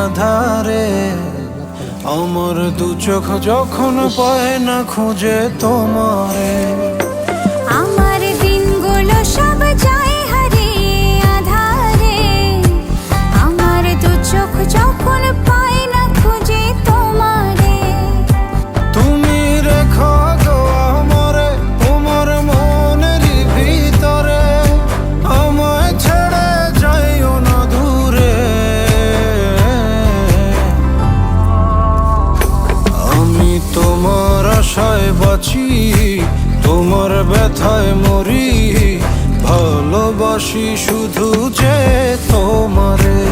আধারে। আমার দু চোখ যখন পায় না খুঁজে তোমারে। আমার দিনগুলো সব যায় হারিয়ে আঁধারে। আমার দু চোখ যখন পায় না খুঁজে তোমারে। তুমি রেখো গো আমারে তোমার মনেরই ভিতরে, আমায় ছেড়ে যাইও না দূরে। আমি তোমার আশায় বাঁচি, তোমার ব্যথায় মরি, ভালোবাসি শুধু যে তোমারে।